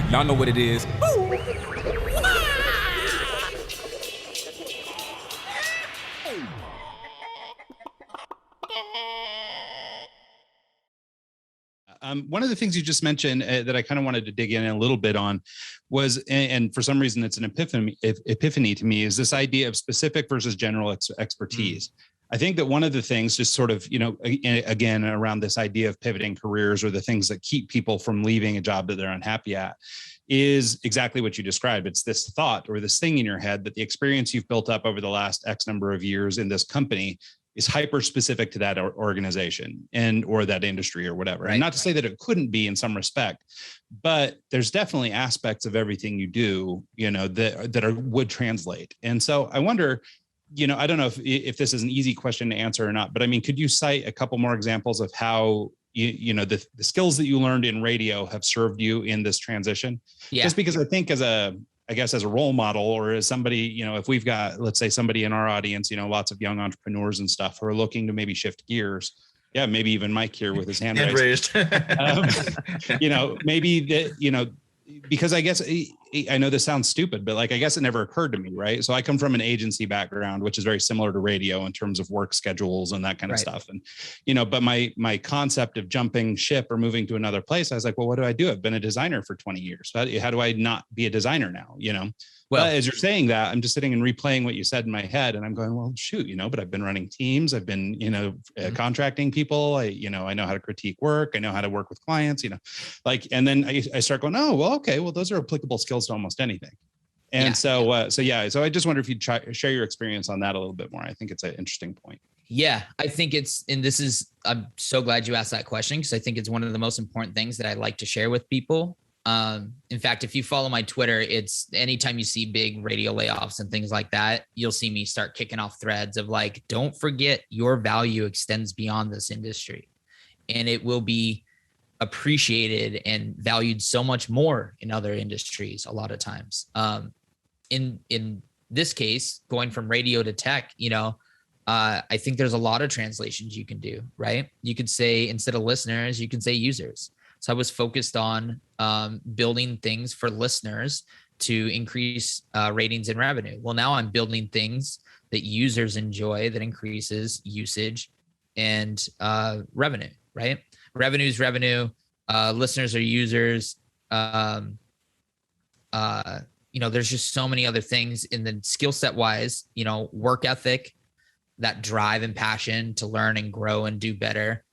Y'all know what it is. One of the things you just mentioned that I kind of wanted to dig in a little bit on was, and for some reason it's an epiphany to me, is this idea of specific versus general expertise. I think that one of the things, just sort of, again, around this idea of pivoting careers or the things that keep people from leaving a job that they're unhappy at, is exactly what you described. It's this thought or this thing in your head that the experience you've built up over the last X number of years in this company is hyper specific to that organization and or that industry or whatever. Right, and not to say that it couldn't be in some respect, but there's definitely aspects of everything you do, that would translate. And so I wonder, I don't know if this is an easy question to answer or not, but I mean, could you cite a couple more examples of how the skills that you learned in radio have served you in this transition? Yeah. Just because I think as a role model, or as somebody, if we've got, let's say, somebody in our audience, lots of young entrepreneurs and stuff who are looking to maybe shift gears. Yeah, maybe even Mike here with his hand raised. Maybe that, because I guess I know this sounds stupid, but I guess it never occurred to me, right? So I come from an agency background, which is very similar to radio in terms of work schedules and that kind of stuff. And, but my concept of jumping ship or moving to another place, I was like, well, what do I do? I've been a designer for 20 years. How do I not be a designer now? Well, as you're saying that, I'm just sitting and replaying what you said in my head, and I'm going, well, shoot, but I've been running teams. I've been, contracting people. I know how to critique work. I know how to work with clients, and then I start going, oh, well, okay, well, those are applicable skills to almost anything. And so I just wonder if you'd share your experience on that a little bit more. I think it's an interesting point. Yeah, I think I'm so glad you asked that question, because I think it's one of the most important things that I like to share with people. In fact, if you follow my Twitter, it's anytime you see big radio layoffs and things like that, you'll see me start kicking off threads of don't forget your value extends beyond this industry, and it will be appreciated and valued so much more in other industries a lot of times. In this case, going from radio to tech, I think there's a lot of translations you can do, right? You could say, instead of listeners, you can say users. So I was focused on building things for listeners to increase ratings and revenue. Well, now I'm building things that users enjoy that increases usage and revenue, right? Revenue is revenue. Listeners are users. There's just so many other things in the skill set wise, work ethic, that drive and passion to learn and grow and do better.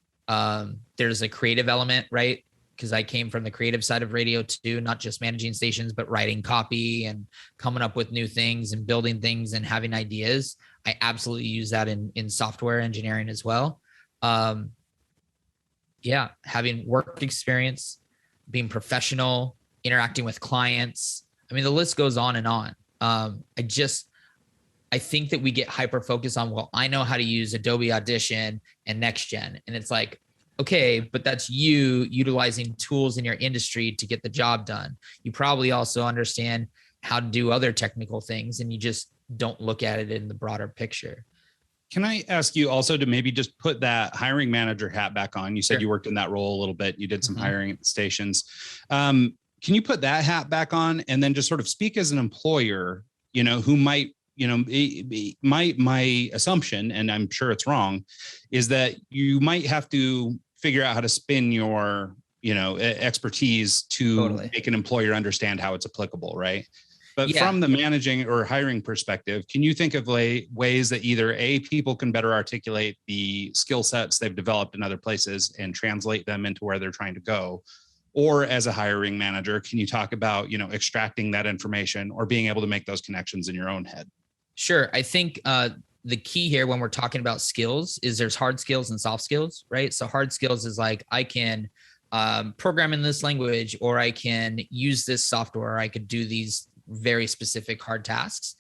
There's a creative element, right? Because I came from the creative side of radio too, not just managing stations, but writing copy and coming up with new things and building things and having ideas. I absolutely use that in software engineering as well. Having work experience, being professional, interacting with clients. I mean, the list goes on and on. I think that we get hyper focused on, well, I know how to use Adobe Audition and NextGen. And it's like, okay, but that's you utilizing tools in your industry to get the job done. You probably also understand how to do other technical things, and you just don't look at it in the broader picture. Can I ask you also to maybe just put that hiring manager hat back on? You said Sure. You worked in that role a little bit. You did some hiring at the stations. Can you put that hat back on and then just sort of speak as an employer, who might, my assumption, and I'm sure it's wrong, is that you might have to figure out how to spin your, expertise to make an employer understand how it's applicable, right? But from the managing or hiring perspective, can you think of ways that either people can better articulate the skill sets they've developed in other places and translate them into where they're trying to go? Or as a hiring manager, can you talk about, extracting that information or being able to make those connections in your own head? Sure. I think the key here when we're talking about skills is there's hard skills and soft skills, right? So hard skills is I can program in this language, or I can use this software, or I could do these very specific hard tasks.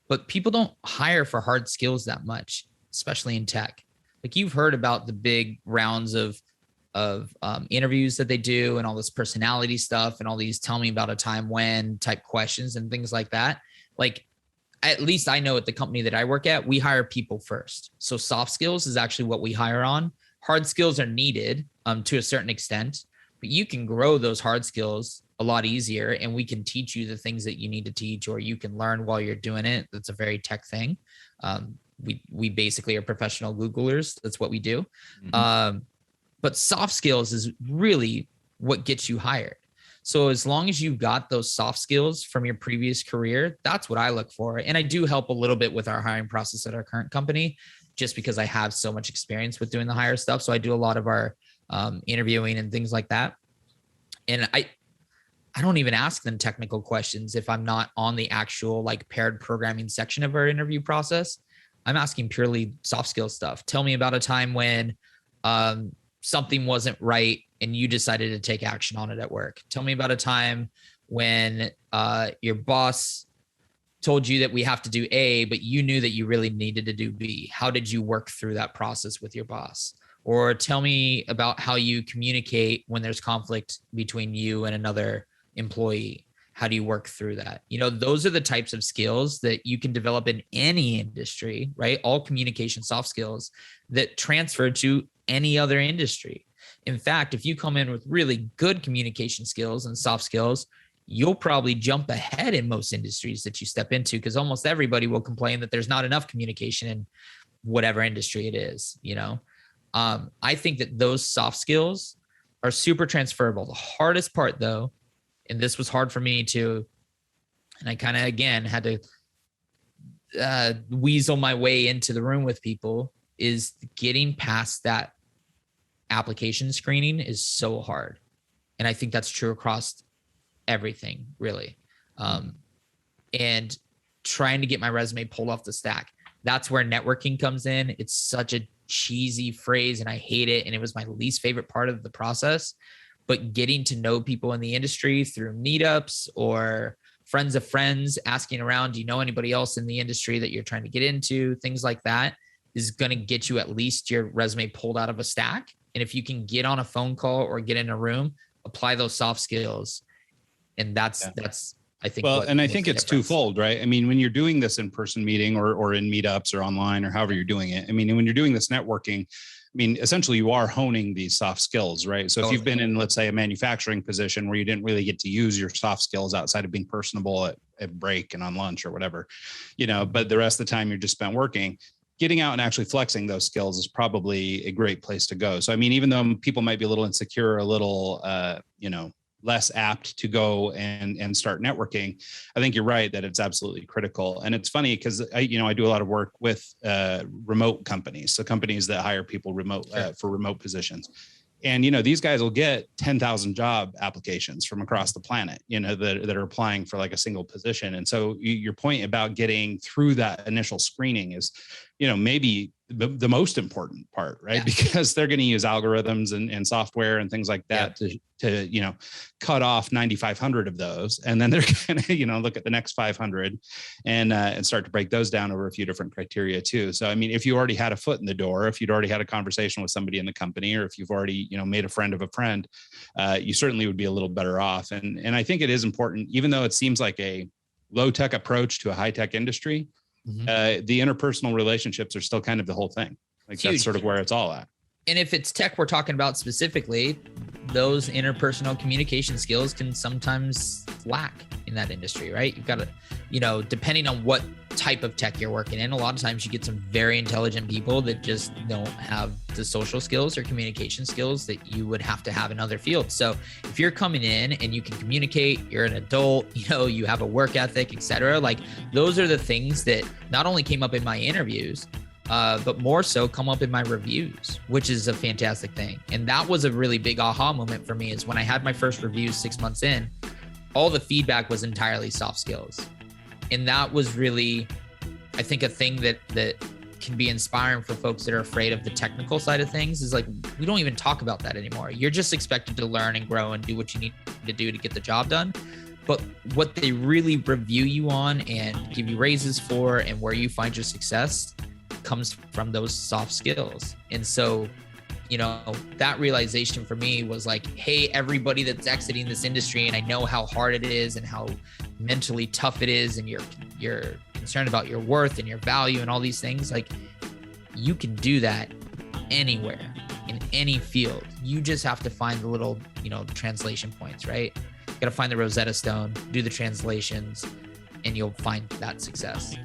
But people don't hire for hard skills that much, especially in tech. You've heard about the big rounds of interviews that they do and all this personality stuff and all these tell me about a time when type questions and things like that. At least I know at the company that I work at, we hire people first. So soft skills is actually what we hire on. Hard skills are needed to a certain extent, but you can grow those hard skills a lot easier, and we can teach you the things that you need to teach, or you can learn while you're doing it. That's a very tech thing. We basically are professional Googlers. That's what we do. But soft skills is really what gets you hired. So as long as you've got those soft skills from your previous career, that's what I look for. And I do help a little bit with our hiring process at our current company, just because I have so much experience with doing the hire stuff. So I do a lot of our interviewing and things like that. And I don't even ask them technical questions if I'm not on the actual like paired programming section of our interview process. I'm asking purely soft skills stuff. Tell me about a time when something wasn't right and you decided to take action on it at work. Tell me about a time when your boss told you that we have to do A, but you knew that you really needed to do B. How did you work through that process with your boss? Or tell me about how you communicate when there's conflict between you and another employee. How do you work through that? You know, those are the types of skills that you can develop in any industry, right? All communication soft skills that transfer to any other industry. In fact, if you come in with really good communication skills and soft skills, you'll probably jump ahead in most industries that you step into, because almost everybody will complain that there's not enough communication in whatever industry it is, you know? I think that those soft skills are super transferable. The hardest part though, and this was hard for me too, and I kind of, again, had to weasel my way into the room with people, is getting past that application screening is so hard. And I think that's true across everything, really. And trying to get my resume pulled off the stack. That's where networking comes in. It's such a cheesy phrase and I hate it. And it was my least favorite part of the process. But getting to know people in the industry through meetups or friends of friends, asking around, do you know anybody else in the industry that you're trying to get into? Things like that is going to get you at least your resume pulled out of a stack. And if you can get on a phone call or get in a room, apply those soft skills. And that's I think. Well, and I think it's twofold, right? I mean, when you're doing this in-person meeting or in meetups or online or however you're doing it, I mean, when you're doing this networking, I mean, essentially you are honing these soft skills, right? So if you've been in, let's say, a manufacturing position where you didn't really get to use your soft skills outside of being personable at break and on lunch or whatever, you know, but the rest of the time you're just spent working, getting out and actually flexing those skills is probably a great place to go. So, I mean, even though people might be a little insecure, a little, less apt to go and start networking, I think you're right that it's absolutely critical. And it's funny because I do a lot of work with remote companies. So companies that hire people remote for remote positions. And, these guys will get 10,000 job applications from across the planet, that are applying for like a single position. And so your point about getting through that initial screening is, maybe the most important part, right? Yeah. Because they're going to use algorithms and software and things like that to cut off 9,500 of those. And then they're going to, look at the next 500 and start to break those down over a few different criteria too. So, I mean, if you already had a foot in the door, if you'd already had a conversation with somebody in the company, or if you've already, made a friend of a friend, you certainly would be a little better off. And I think it is important, even though it seems like a low tech approach to a high tech industry, the interpersonal relationships are still kind of the whole thing. Like that's sort of where it's all at. And if it's tech we're talking about specifically, those interpersonal communication skills can sometimes lack in that industry, right? You've got to, depending on what type of tech you're working in, a lot of times you get some very intelligent people that just don't have the social skills or communication skills that you would have to have in other fields. So if you're coming in and you can communicate, you're an adult, you have a work ethic, etc. Like those are the things that not only came up in my interviews, but more so come up in my reviews, which is a fantastic thing. And that was a really big aha moment for me, is when I had my first reviews 6 months in, all the feedback was entirely soft skills. And that was really, I think, a thing that can be inspiring for folks that are afraid of the technical side of things, is like, we don't even talk about that anymore. You're just expected to learn and grow and do what you need to do to get the job done. But what they really review you on and give you raises for, and where you find your success, comes from those soft skills. And so, that realization for me was like, hey, everybody that's exiting this industry, and I know how hard it is and how mentally tough it is, and you're concerned about your worth and your value and all these things, like you can do that anywhere. in any field. You just have to find the little, translation points, right? You got to find the Rosetta Stone, do the translations, and you'll find that success.